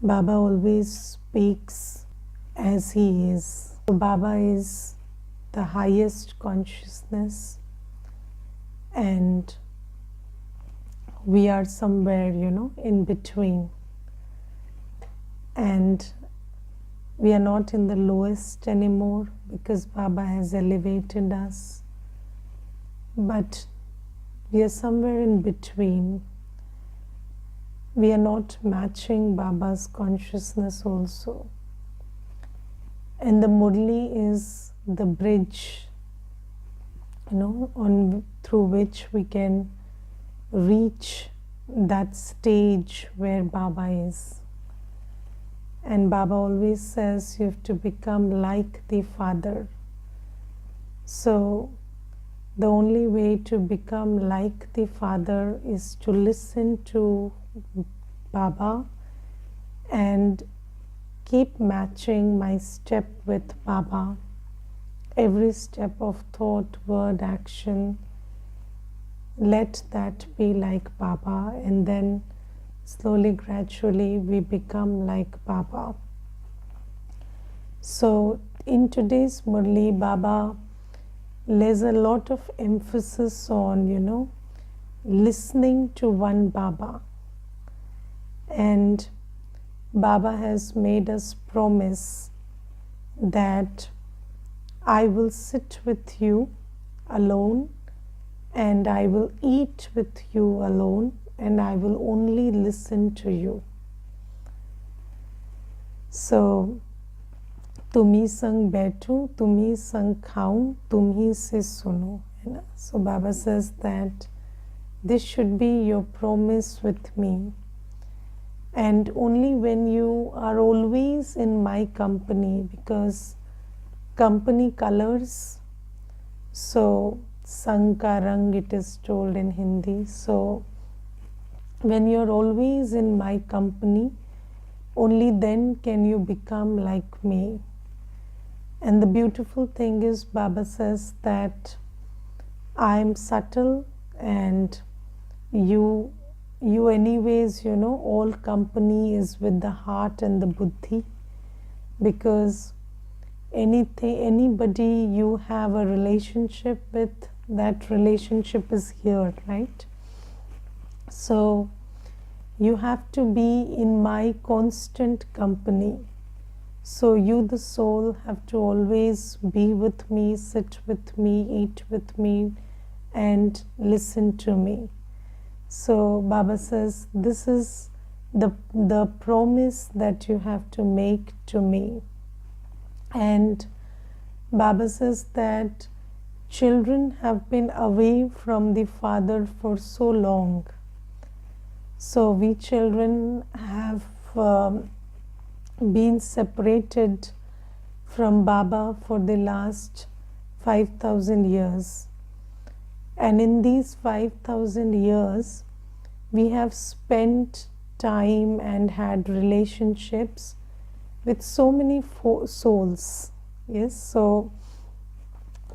Baba always speaks as he is. So Baba is the highest consciousness, and we are somewhere, in between. And we are not in the lowest anymore because Baba has elevated us, but we are somewhere in between. We are not matching Baba's consciousness also. And the Murli is the bridge, through which we can reach that stage where Baba is. And Baba always says you have to become like the Father. So the only way to become like the Father is to listen to Baba and keep matching my step with Baba. Every step of thought, word, action, let that be like Baba, and then slowly, gradually, we become like Baba. So in today's Murli, Baba lays a lot of emphasis on, listening to one Baba. And Baba has made us promise that I will sit with you alone, and I will eat with you alone, and I will only listen to you. So, तुम्ही संग बैठूं, तुम्ही संग खाऊं, तुम्ही से सुनो. So Baba says that this should be your promise with me. And only when you are always in my company, because company colors. So, sang ka rang, it is told in Hindi. So, when you're always in my company, only then can you become like me. And the beautiful thing is, Baba says that I am subtle, and you anyways, all company is with the heart and the buddhi, because anybody you have a relationship with, that relationship is here, right? So you have to be in my constant company. So you, the soul, have to always be with me, sit with me, eat with me, and listen to me. So Baba says, this is the promise that you have to make to me. And Baba says that children have been away from the Father for so long. So we children have been separated from Baba for the last 5,000 years. And in these 5,000 years, we have spent time and had relationships with so many souls. Yes, so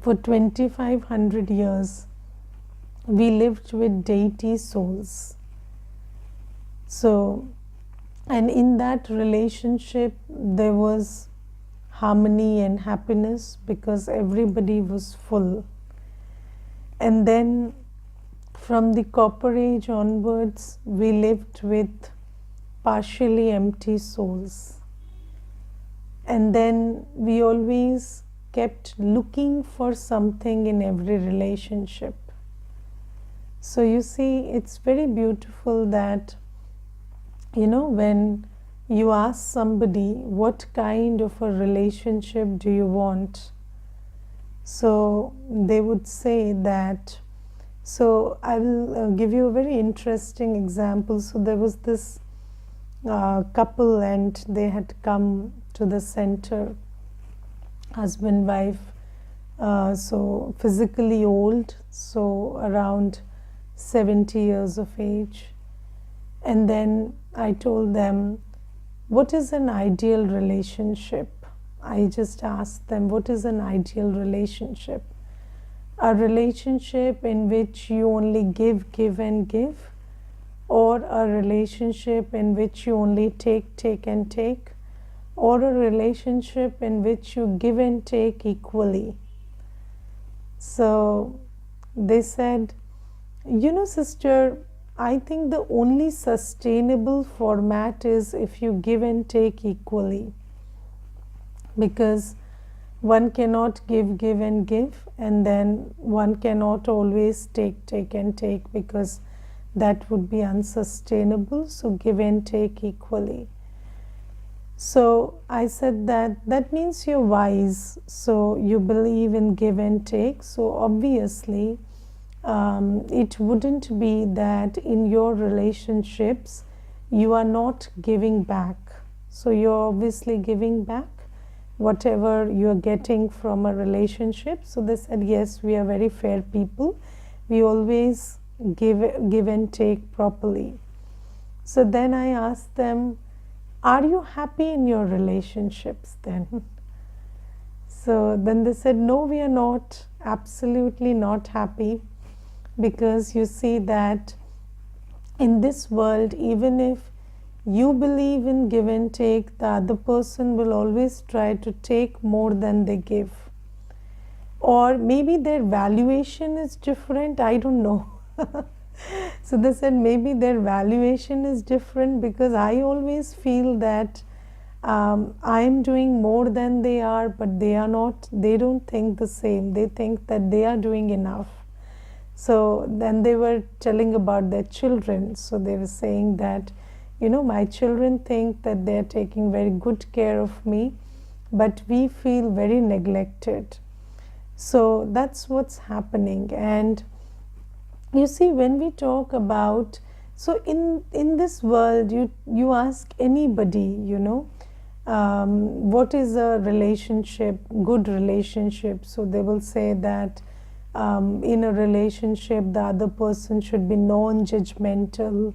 for 2,500 years, we lived with deity souls. So, and in that relationship, there was harmony and happiness because everybody was full. And then from the Copper Age onwards, we lived with partially empty souls. And then we always kept looking for something in every relationship. So you see, it's very beautiful that, when you ask somebody, what kind of a relationship do you want? So they would say that, so I will give you a very interesting example. So there was this couple, and they had come to the center, husband, wife, so physically old, so around 70 years of age. And then I told them, what is an ideal relationship? I just asked them, what is an ideal relationship? A relationship in which you only give and give, or a relationship in which you only take and take, or a relationship in which you give and take equally. So they said, you know, sister, I think the only sustainable format is if you give and take equally, because one cannot give and give, and then one cannot always take and take, because that would be unsustainable. So give and take equally. So I said that means you're wise, so you believe in give and take. So obviously it wouldn't be that in your relationships you are not giving back. So you're obviously giving back whatever you're getting from a relationship. So they said, yes, we are very fair people. We always give and take properly. So then I asked them, are you happy in your relationships then? So then they said, no, we are not, absolutely not happy, because you see that in this world, even if you believe in give and take, the other person will always try to take more than they give. Or maybe their valuation is different, I don't know. So they said maybe their valuation is different, because I always feel that I'm doing more than they are, but they are not, they don't think the same. They think that they are doing enough. So then they were telling about their children. So they were saying that, you know, my children think that they're taking very good care of me, but we feel very neglected. So that's what's happening. And you see, when we talk about, so in this world, you ask anybody, you know, what is a relationship, good relationship? So they will say that in a relationship, the other person should be non-judgmental,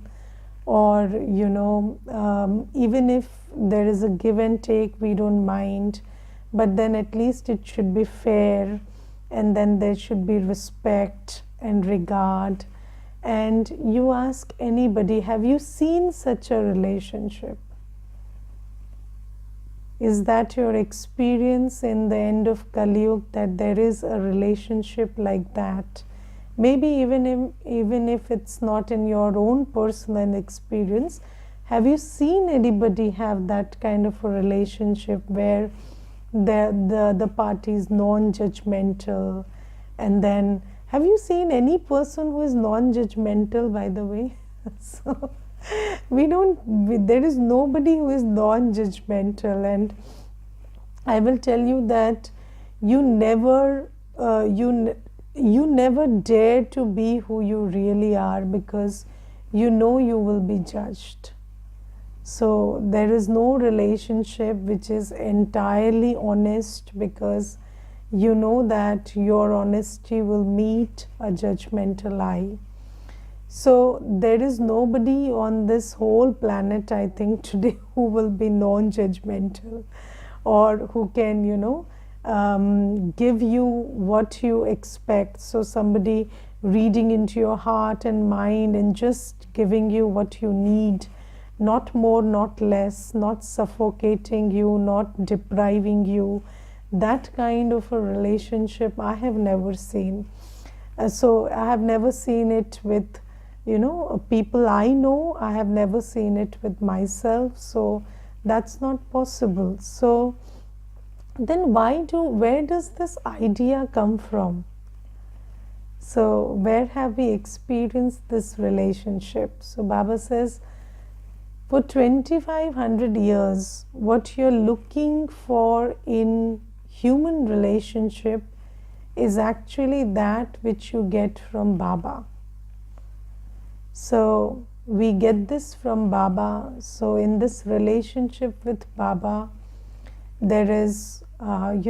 or, you know, even if there is a give and take, we don't mind, but then at least it should be fair, and then there should be respect and regard. And you ask anybody, have you seen such a relationship? Is that your experience in the end of Kali Yuga, that there is a relationship like that? Maybe even if it's not in your own personal experience, have you seen anybody have that kind of a relationship where the party is non-judgmental? And then, have you seen any person who is non-judgmental, by the way? So there is nobody who is non-judgmental. And I will tell you that you never dare to be who you really are, because you know you will be judged. So there is no relationship which is entirely honest, because you know that your honesty will meet a judgmental eye. So there is nobody on this whole planet, I think, today who will be non-judgmental, or who can, you know, give you what you expect. So somebody reading into your heart and mind and just giving you what you need, not more, not less, not suffocating you, not depriving you. That kind of a relationship I have never seen. So I have never seen it with, you know, people I know. I have never seen it with myself. So that's not possible. So then where does this idea come from? So where have we experienced this relationship? So Baba says, for 2500 years, what you're looking for in human relationship is actually that which you get from Baba. So we get this from Baba. So in this relationship with Baba, there is, and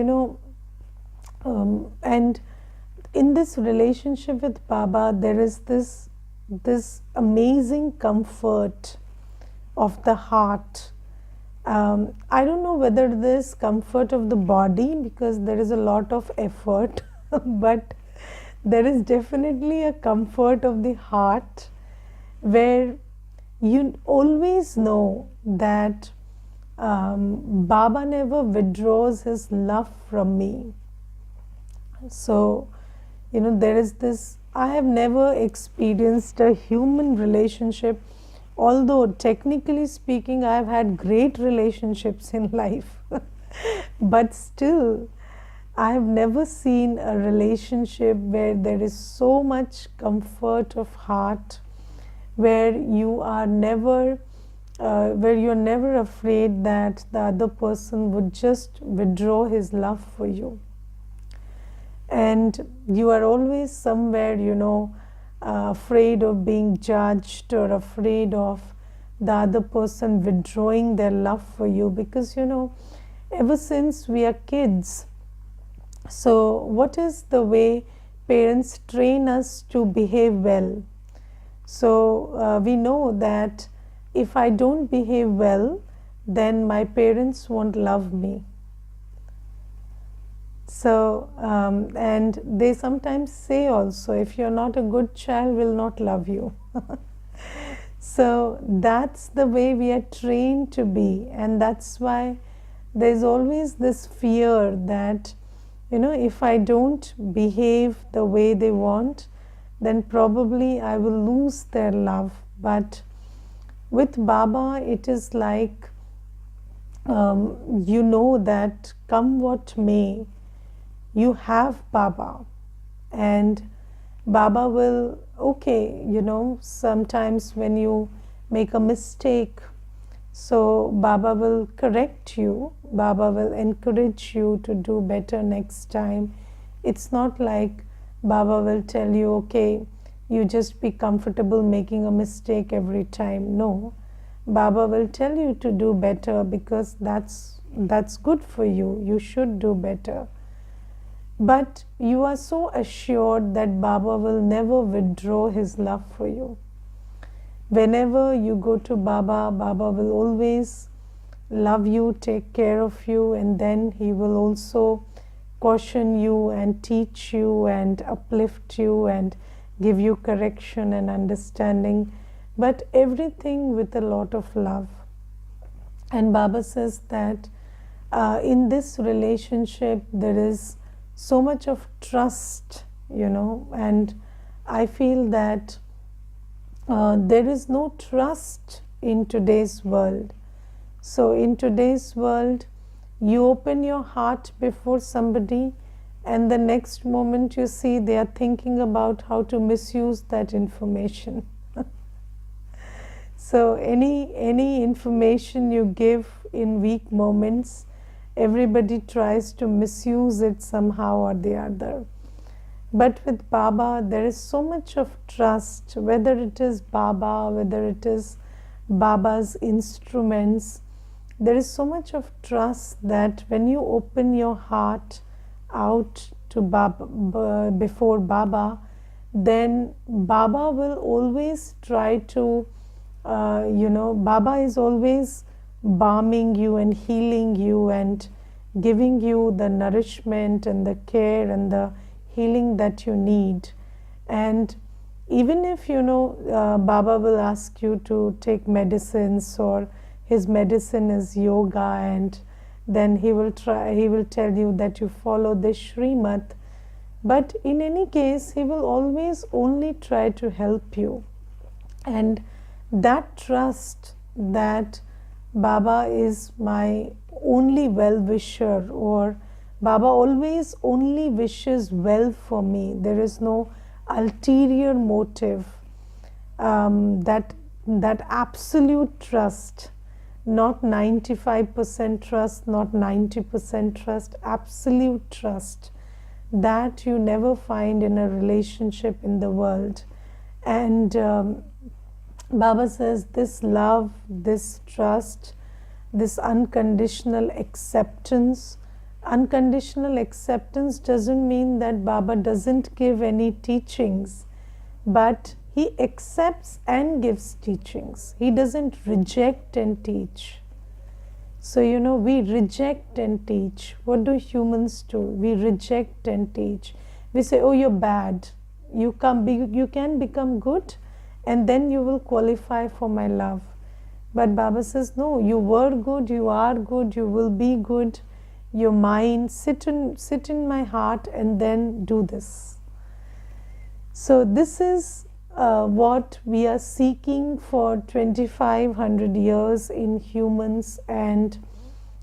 in this relationship with Baba, there is this amazing comfort of the heart. I don't know whether this comfort of the body, because there is a lot of effort, but there is definitely a comfort of the heart, where you always know that Baba never withdraws his love from me. So, there is this, I have never experienced a human relationship, although technically speaking, I have had great relationships in life, but still, I have never seen a relationship where there is so much comfort of heart, where you are never afraid that the other person would just withdraw his love for you. And you are always somewhere, afraid of being judged or afraid of the other person withdrawing their love for you, because, ever since we are kids, so what is the way parents train us to behave well? So we know that if I don't behave well, then my parents won't love me. So, and they sometimes say also, if you're not a good child, will not love you. So that's the way we are trained to be, and that's why there's always this fear that, if I don't behave the way they want, then probably I will lose their love. But with Baba, it is like, that come what may, you have Baba, and Baba will, sometimes when you make a mistake, so Baba will correct you, Baba will encourage you to do better next time. It's not like Baba will tell you, okay, you just be comfortable making a mistake every time. No, Baba will tell you to do better, because that's good for you. You should do better. But you are so assured that Baba will never withdraw his love for you. Whenever you go to Baba, Baba will always love you, take care of you, and then he will also caution you and teach you and uplift you and give you correction and understanding, but everything with a lot of love. And Baba says that in this relationship there is so much of trust, and I feel that there is no trust in today's world. So in today's world, you open your heart before somebody, and the next moment you see they are thinking about how to misuse that information. So any information you give in weak moments, everybody tries to misuse it somehow or the other. But with Baba, there is so much of trust, whether it is Baba, whether it is Baba's instruments, there is so much of trust that when you open your heart out to Baba, before Baba, then Baba will always try to, Baba is always balming you and healing you and giving you the nourishment and the care and the healing that you need. And even if Baba will ask you to take medicines, or his medicine is yoga, and then he will tell you that you follow this Srimad, but in any case he will always only try to help you. And that trust that Baba is my only well-wisher, or Baba always only wishes well for me, there is no ulterior motive, that absolute trust, not 95% trust, not 90% trust, absolute trust, that you never find in a relationship in the world. And Baba says this love, this trust, this unconditional acceptance. Unconditional acceptance doesn't mean that Baba doesn't give any teachings, but he accepts and gives teachings. He doesn't reject and teach. So, we reject and teach. What do humans do? We reject and teach. We say, oh, you're bad. You can become good, and then you will qualify for my love. But Baba says, no, you were good, you are good, you will be good. Your mind, sit in my heart and then do this. So this is what we are seeking for 2500 years in humans. And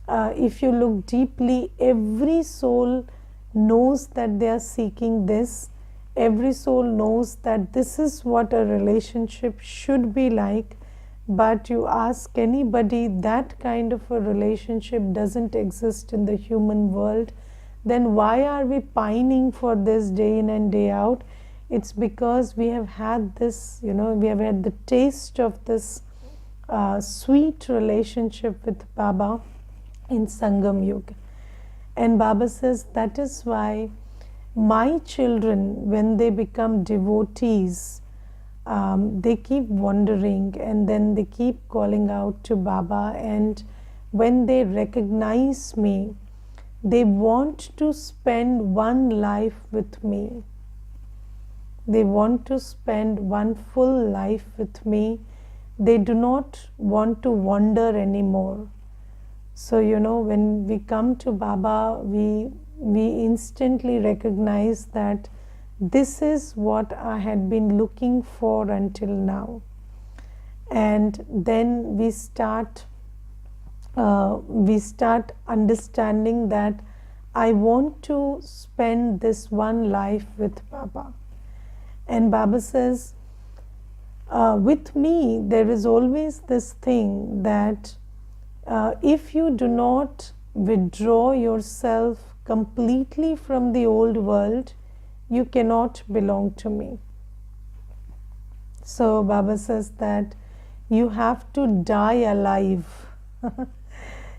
if you look deeply, every soul knows that they are seeking this. Every soul knows that this is what a relationship should be like. But you ask anybody, that kind of a relationship doesn't exist in the human world. Then why are we pining for this day in and day out? It's because we have had this, we have had the taste of this sweet relationship with Baba in Sangam Yuga. And Baba says, that is why my children, when they become devotees, they keep wandering and then they keep calling out to Baba, and when they recognize me, they want to spend one life with me. They want to spend one full life with me. They do not want to wander anymore. So, when we come to Baba, we instantly recognize that this is what I had been looking for until now. And then we start understanding that I want to spend this one life with Baba. And Baba says, with me, there is always this thing that if you do not withdraw yourself completely from the old world, you cannot belong to me. So Baba says that you have to die alive.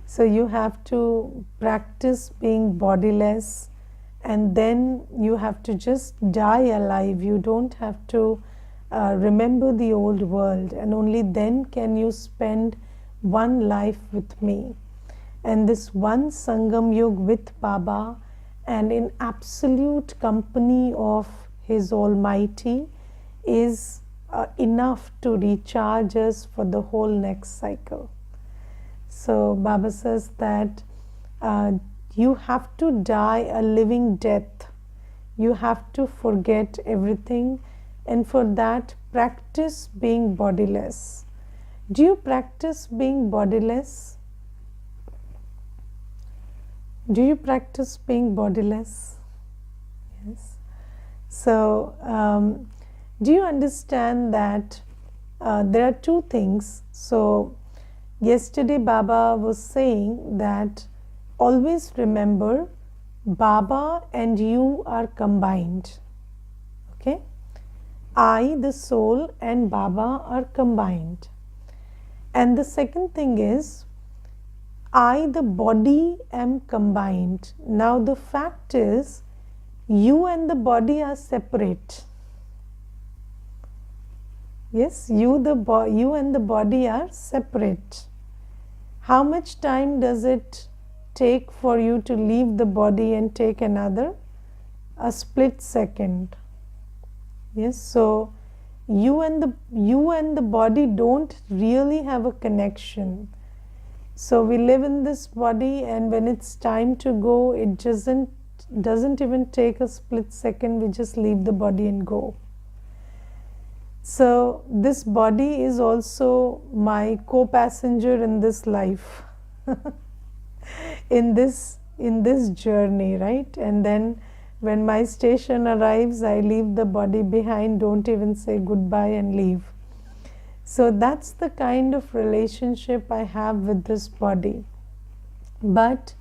So you have to practice being bodiless, and then you have to just die alive. You don't have to remember the old world, and only then can you spend one life with me. And this one Sangam Yuga with Baba and in absolute company of His Almighty is enough to recharge us for the whole next cycle. So Baba says that you have to die a living death. You have to forget everything, and for that practice being bodiless. Do you practice being bodiless? Do you practice being bodiless? Yes. So, do you understand that there are two things? So, yesterday Baba was saying that always remember Baba and you are combined. Okay? I, the soul, and Baba are combined. And the second thing is, I, the body, am combined. Now the fact is, you and the body are separate. Yes, you and the body are separate. How much time does it take for you to leave the body and take another? A split second. Yes, so you and the body don't really have a connection. So we live in this body, and when it's time to go, it doesn't even take a split second. We just leave the body and go. So this body is also my co-passenger in this life, in this journey, right? And then when my station arrives, I leave the body behind, don't even say goodbye and leave. So that's the kind of relationship I have with this body. But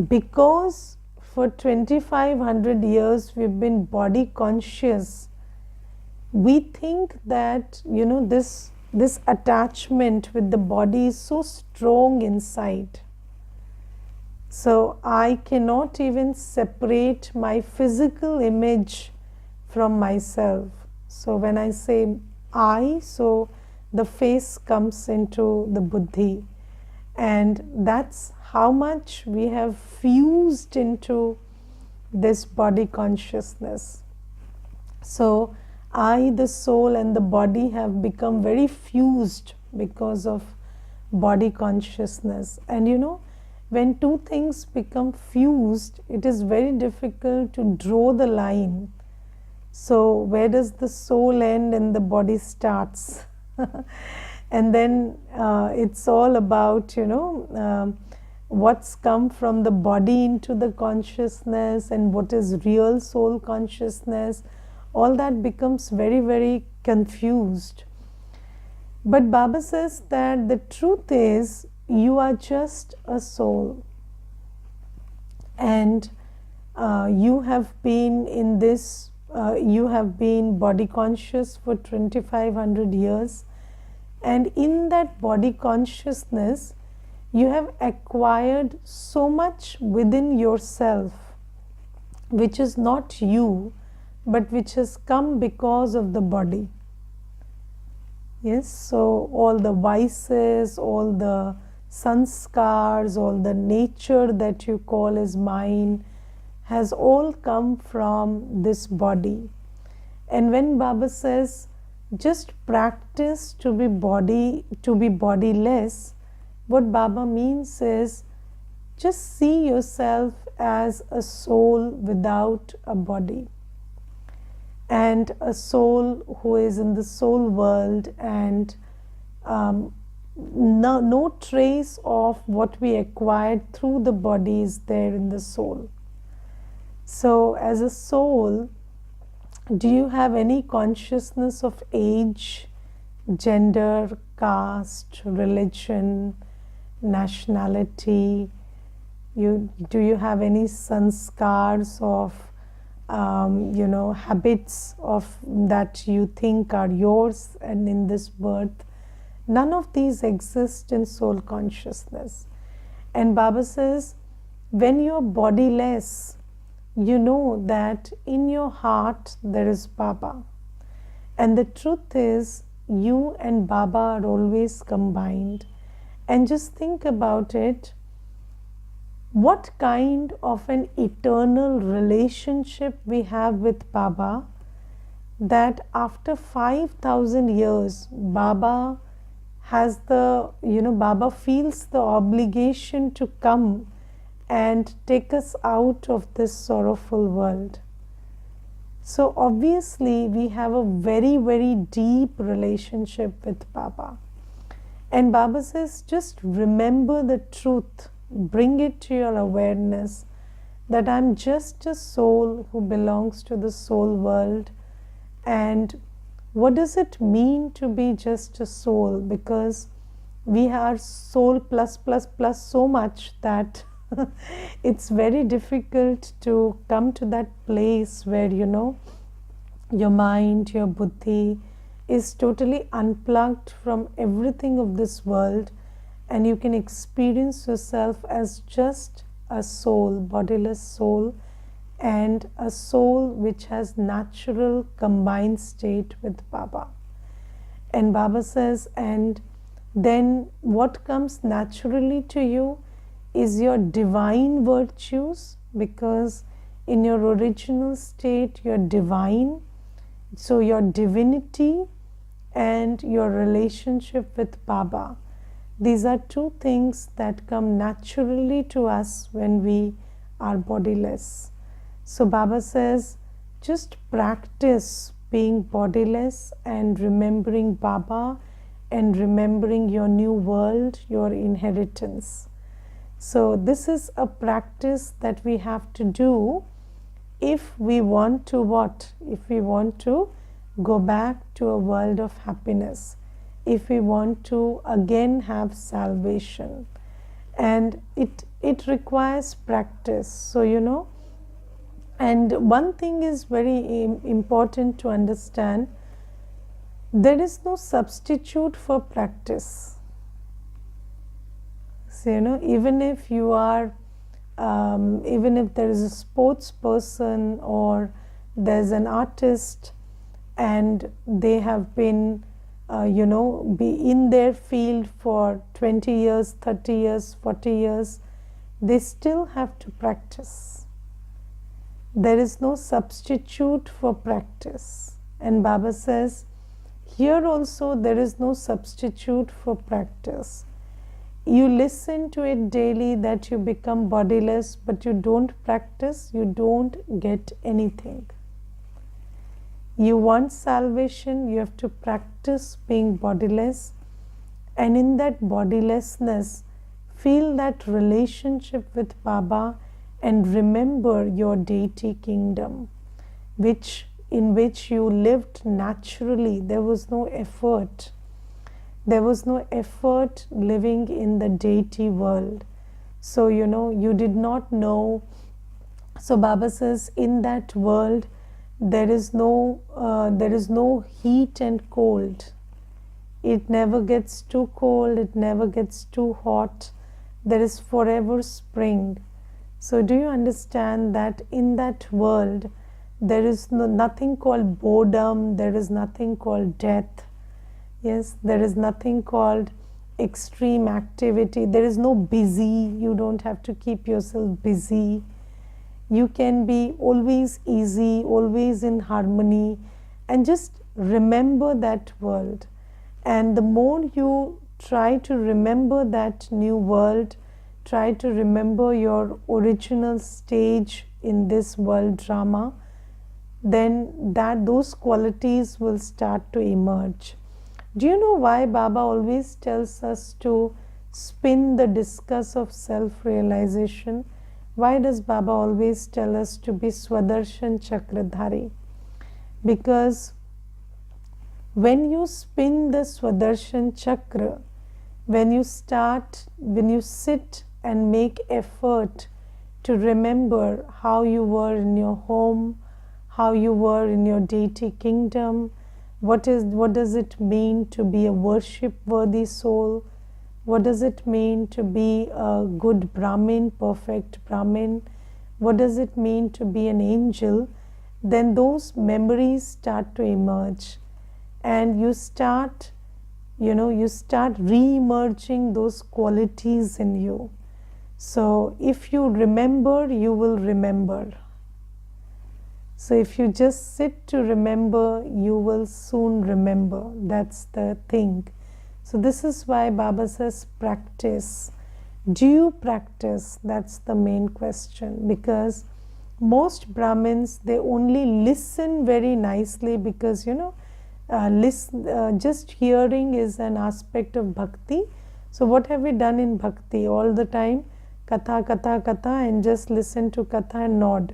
because for 2500 years we've been body conscious, we think that this attachment with the body is so strong inside. So I cannot even separate my physical image from myself. So when I say I, so the face comes into the buddhi, and that's how much we have fused into this body consciousness. So I, the soul, and the body have become very fused because of body consciousness. And you know, when two things become fused, it is very difficult to draw the line. So where does the soul end and the body starts? And then it's all about, you know, what's come from the body into the consciousness and what is real soul consciousness. All that becomes very, very confused. But Baba says that the truth is you are just a soul, and you have been in this, you have been body conscious for 2500 years, and in that body consciousness you have acquired so much within yourself which is not you, but which has come because of the body. Yes, so all the vices, all the sanskars, all the nature that you call as mine has all come from this body. And when Baba says just practice to be bodiless, what Baba means is just see yourself as a soul without a body, and a soul who is in the soul world, and no trace of what we acquired through the body is there in the soul. So as a soul, do you have any consciousness of age, gender, caste, religion, nationality? Do you have any sanskars of you know, habits of that you think are yours and in this birth? None of these exist in soul consciousness. And Baba says, when you are bodiless, you know that in your heart there is Baba. And the truth is, you and Baba are always combined. And just think about it. What kind of an eternal relationship we have with Baba, that after 5,000 years, Baba has the, you know, Baba feels the obligation to come and take us out of this sorrowful world. So obviously we have a very, very deep relationship with Baba. And Baba says, just remember the truth. Bring it to your awareness that I'm just a soul who belongs to the soul world. And what does it mean to be just a soul? Because we are soul plus plus plus so much that it's very difficult to come to that place where, you know, your mind, your buddhi is totally unplugged from everything of this world, and you can experience yourself as just a soul, bodiless soul, and a soul which has natural combined state with Baba. And Baba says, and then what comes naturally to you is your divine virtues, because in your original state you're divine. So your divinity and your relationship with Baba, these are two things that come naturally to us when we are bodiless. So Baba says, just practice being bodiless and remembering Baba and remembering your new world, your inheritance. So this is a practice that we have to do if we want to what? If we want to go back to a world of happiness, if we want to again have salvation. And it requires practice. So, you know, and one thing is very important to understand, there is no substitute for practice. So, you know, even if you are even if there is a sports person or there's an artist and they have been you know, be in their field for 20 years, 30 years, 40 years, they still have to practice. There is no substitute for practice. And Baba says, here also there is no substitute for practice. You listen to it daily that you become bodiless, but you don't practice, you don't get anything. You want salvation, you have to practice being bodiless, and in that bodilessness, feel that relationship with Baba and remember your deity kingdom, in which you lived naturally. There was no effort. There was no effort living in the deity world. So, you did not know. So Baba says, in that world, there is no heat and cold. It never gets too cold, it never gets too hot. There is forever spring. So do you understand that in that world, there is nothing called boredom, there is nothing called death. Yes, there is nothing called extreme activity. There is no busy. You don't have to keep yourself busy. You can be always easy, always in harmony, and just remember that world. And the more you try to remember that new world, try to remember your original stage in this world drama, then those qualities will start to emerge. Do you know why Baba always tells us to spin the discus of self-realization? Why does Baba always tell us to be Swadershan Chakradhari? Because when you spin the Swadershan Chakra, when you sit and make effort to remember how you were in your home, how you were in your deity kingdom, what does it mean to be a worship-worthy soul? What does it mean to be a good Brahmin, perfect Brahmin? What does it mean to be an angel? Then those memories start to emerge, and you start re-emerging those qualities in you. So if you remember, you will remember. So if you just sit to remember, you will soon remember. That's the thing. So this is why Baba says practice. Do you practice? That's the main question. Because most Brahmins, they only listen very nicely because, just hearing is an aspect of bhakti. So what have we done in bhakti? All the time, katha, katha, katha, and just listen to katha and nod.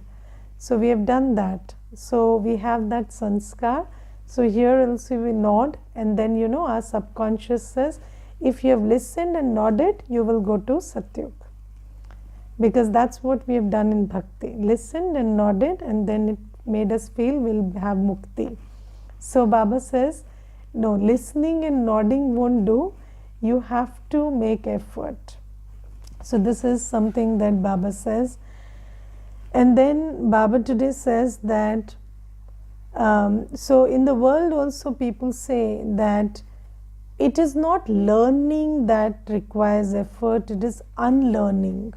So we have done that. So we have that sanskar. So here also we nod, and then our subconscious says, if you have listened and nodded, you will go to Satyug. Because that's what we have done in bhakti. Listened and nodded, and then it made us feel we'll have mukti. So Baba says, no, listening and nodding won't do. You have to make effort. So this is something that Baba says. And then Baba today says that, so in the world also people say that it is not learning that requires effort, it is unlearning.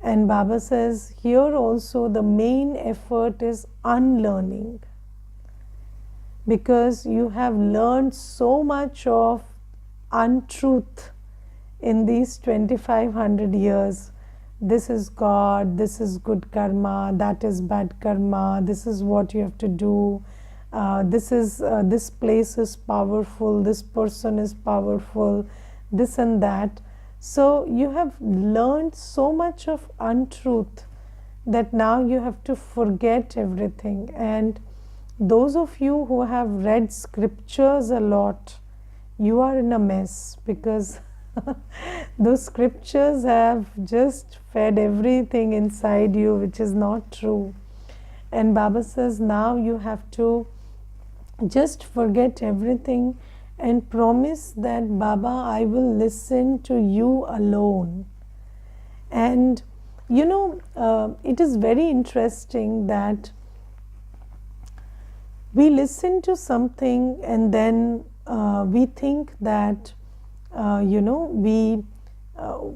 And Baba says here also the main effort is unlearning. Because you have learned so much of untruth in these 2500 years. This is God, this is good karma, that is bad karma, this is what you have to do, this place is powerful, this person is powerful, this and that. So you have learned so much of untruth that now you have to forget everything. And those of you who have read scriptures a lot, you are in a mess, because those scriptures have just fed everything inside you which is not true. And Baba says now you have to just forget everything and promise that, Baba, I will listen to you alone. And it is very interesting that we listen to something and then we think that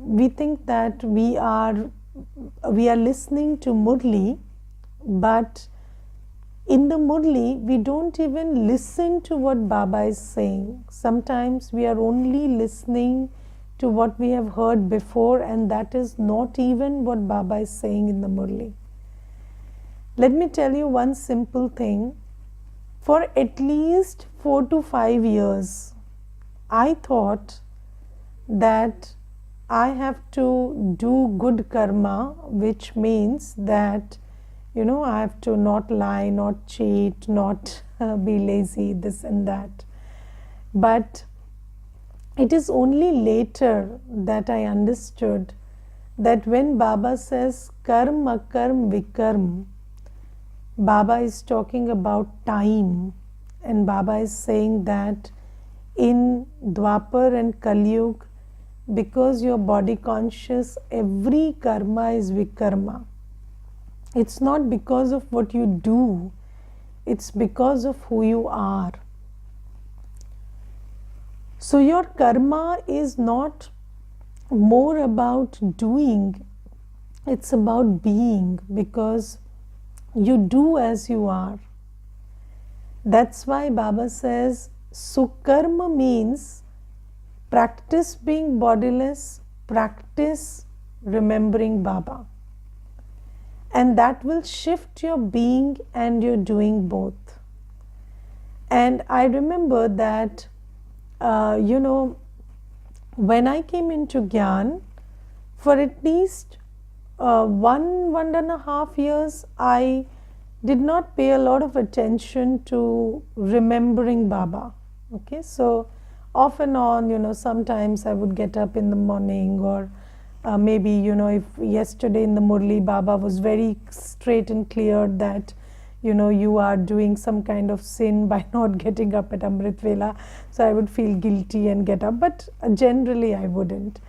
we think that we are listening to Murli, but In the Murli, we don't even listen to what Baba is saying. Sometimes we are only listening to what we have heard before, and that is not even what Baba is saying in the Murli. Let me tell you one simple thing. For at least 4 to 5 years, I thought that I have to do good karma, which means that I have to not lie, not cheat, not be lazy, this and that. But it is only later that I understood that when Baba says karm, akarm, vikarm, Baba is talking about time, and Baba is saying that in Dwapar and Kalyug, because you're body conscious, every karma is vikarma. It's not because of what you do, it's because of who you are. So your karma is not more about doing, it's about being, because you do as you are. That's why Baba says Sukarma means practice being bodiless, practice remembering Baba. And that will shift your being and your doing both. And I remember that, when I came into Gyan, for at least 1.5 years, I did not pay a lot of attention to remembering Baba. Okay, so off and on, sometimes I would get up in the morning, or maybe, if yesterday in the Murli, Baba was very straight and clear that, you are doing some kind of sin by not getting up at Amrit Vela. So I would feel guilty and get up, but generally I wouldn't.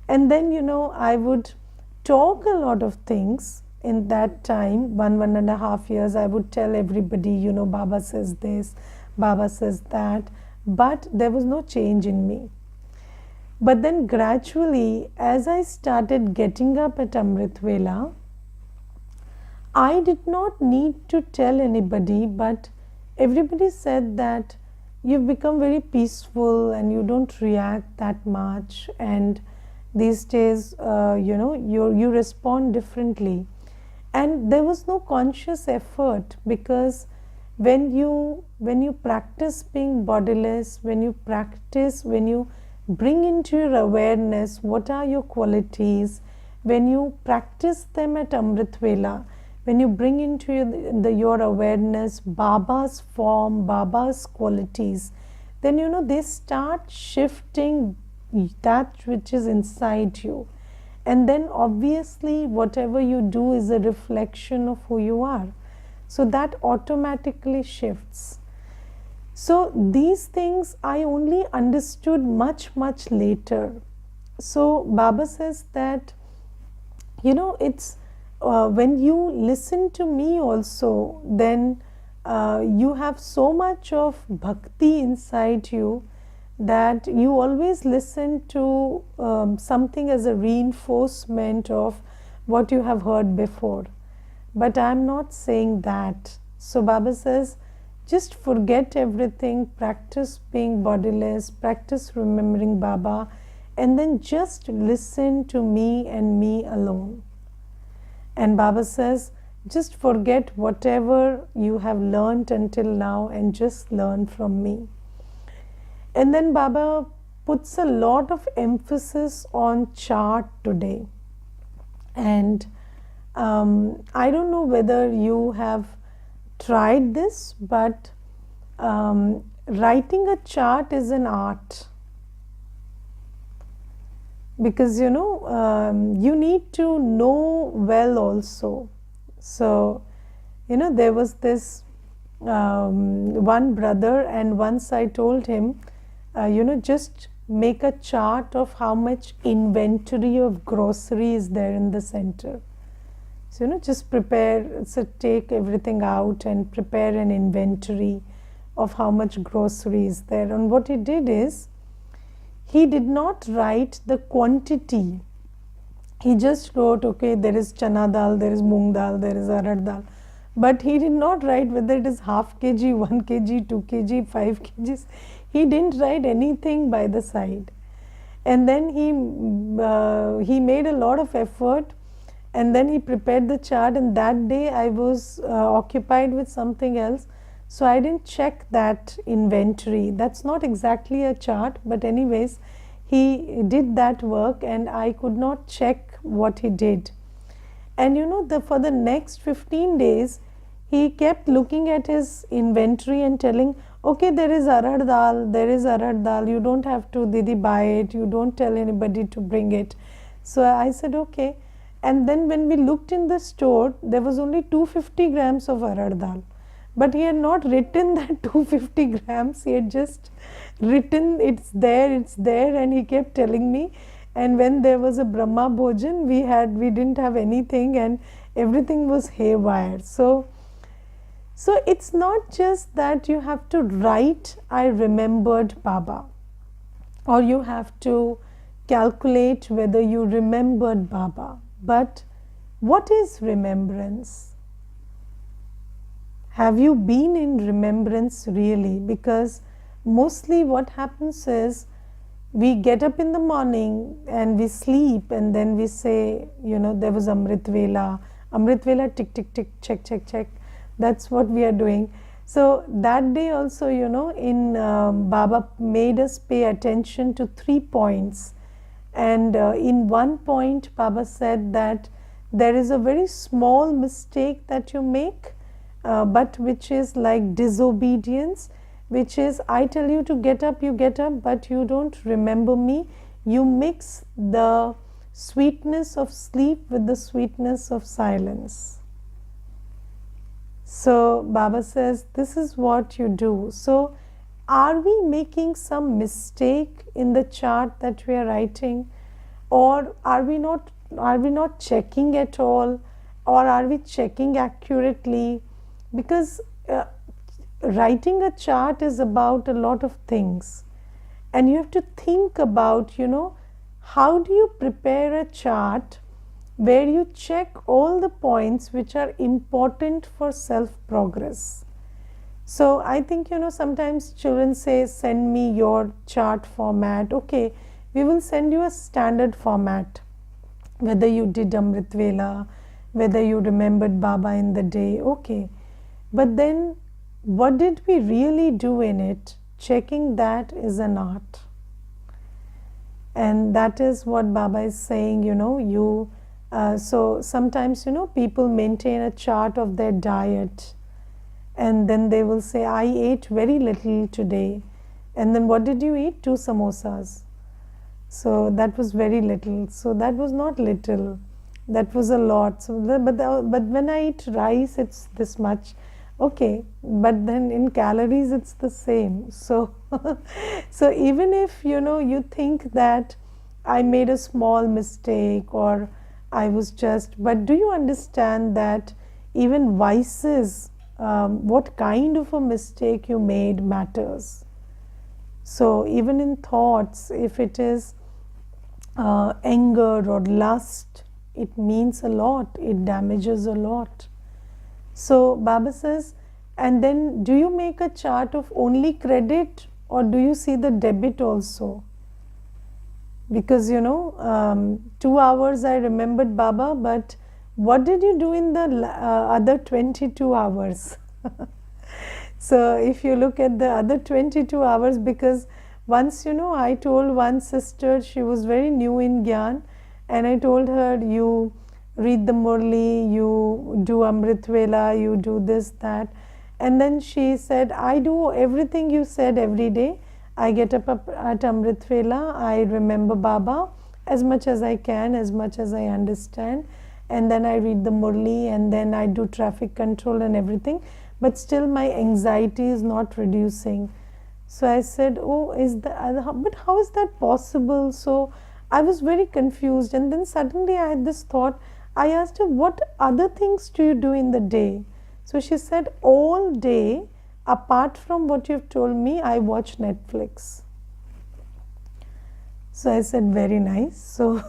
And then, I would talk a lot of things in that time, 1.5 years. I would tell everybody, Baba says this, Baba says that, but there was no change in me. But then gradually, as I started getting up at Amrit Vela, I did not need to tell anybody, but everybody said that you've become very peaceful and you don't react that much, and these days, you respond differently. And there was no conscious effort, because when you practice being bodiless, when you bring into your awareness what are your qualities, when you practice them at Amrit Vela, when you bring into your awareness Baba's form, Baba's qualities, then they start shifting that which is inside you. And then obviously whatever you do is a reflection of who you are. So that automatically shifts. So these things I only understood much, much later. So Baba says that, it's when you listen to me also, then you have so much of bhakti inside you that you always listen to something as a reinforcement of what you have heard before. But I'm not saying that. So Baba says, just forget everything, practice being bodiless, practice remembering Baba, and then just listen to me and me alone. And Baba says, just forget whatever you have learned until now and just learn from me. And then Baba puts a lot of emphasis on chart today. And I don't know whether you have tried this, but writing a chart is an art. Because you need to know well also. So there was this one brother, and once I told him, just make a chart of how much inventory of grocery is there in the center. So just prepare, so take everything out and prepare an inventory of how much grocery is there. And what he did is, he did not write the quantity. He just wrote, okay, there is chana dal, there is moong dal, there is arad dal. But he did not write whether it is half kg, 1 kg, 2 kg, 5 kgs. He didn't write anything by the side. And then he made a lot of effort, and then he prepared the chart, and that day I was occupied with something else, so I didn't check that inventory. That's not exactly a chart, but anyways, he did that work and I could not check what he did. And for the next 15 days, he kept looking at his inventory and telling, okay, there is arad dal, you don't have to, Didi, buy it, you don't tell anybody to bring it. So I said, okay. And then when we looked in the store, there was only 250 grams of arad dal. But he had not written that 250 grams, he had just written, it's there, and he kept telling me. And when there was a Brahma Bhojan, we didn't have anything, and everything was haywire. So it's not just that you have to write, I remembered Baba, or you have to calculate whether you remembered Baba. But what is remembrance? Have you been in remembrance really? Because mostly what happens is, we get up in the morning and we sleep, and then we say, there was Amrit Vela, tick, tick, tick, check, check, check. That's what we are doing. So that day also, Baba made us pay attention to 3 points. And in one point, Baba said that there is a very small mistake that you make, but which is like disobedience, which is, I tell you to get up, you get up, but you don't remember me. You mix the sweetness of sleep with the sweetness of silence. So Baba says, this is what you do. So are we making some mistake in the chart that we are writing, or are we not checking at all, or are we checking accurately? Because writing a chart is about a lot of things, and you have to think about, how do you prepare a chart where you check all the points which are important for self-progress. So I think, sometimes children say, send me your chart format. Okay, we will send you a standard format, whether you did Amrit Vela, whether you remembered Baba in the day, okay. But then, what did we really do in it? Checking that is an art. And that is what Baba is saying, so sometimes, people maintain a chart of their diet, and then they will say, I ate very little today. And then what did you eat? 2 samosas. So that was very little. So that was not little. That was a lot. So but when I eat rice, it's this much. Okay, but then in calories it's the same. So so even if you think that I made a small mistake, or I was just, but do you understand that even vices, what kind of a mistake you made matters. So even in thoughts, if it is anger or lust, it means a lot, it damages a lot. So Baba says, and then do you make a chart of only credit, or do you see the debit also? Because 2 hours I remembered Baba, but what did you do in the other 22 hours? So if you look at the other 22 hours, because once I told one sister, she was very new in Gyan, and I told her, you read the Murli, you do Amrit Vela, you do this, that. And then she said, I do everything you said every day. I get up at Amrit Vela, I remember Baba as much as I can, as much as I understand. And then I read the Murli, and then I do traffic control and everything. But still my anxiety is not reducing. So I said, oh, but how is that possible? So I was very confused. And then suddenly I had this thought. I asked her, what other things do you do in the day? So she said, all day, apart from what you've told me, I watch Netflix. So I said, very nice. So,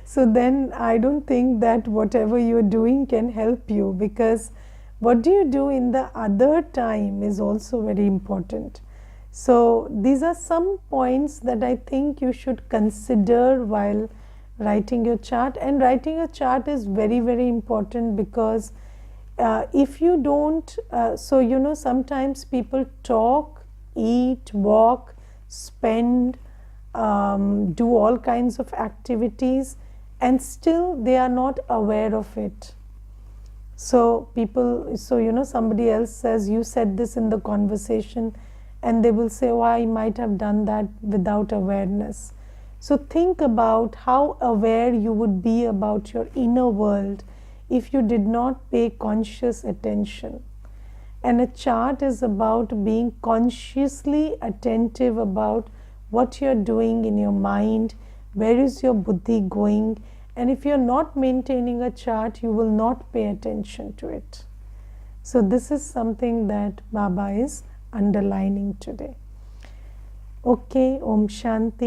so then I don't think that whatever you're doing can help you, because what do you do in the other time is also very important. So these are some points that I think you should consider while writing your chart. And writing a chart is very, very important because if you don't, sometimes people talk, eat, walk, spend, do all kinds of activities, and still they are not aware of it. So somebody else says, you said this in the conversation, and they will say, oh, I might have done that without awareness. So think about how aware you would be about your inner world if you did not pay conscious attention. And a chart is about being consciously attentive about what you're doing in your mind, where is your buddhi going, and if you're not maintaining a chart, you will not pay attention to it. So this is something that Baba is underlining today. Okay, Om Shanti.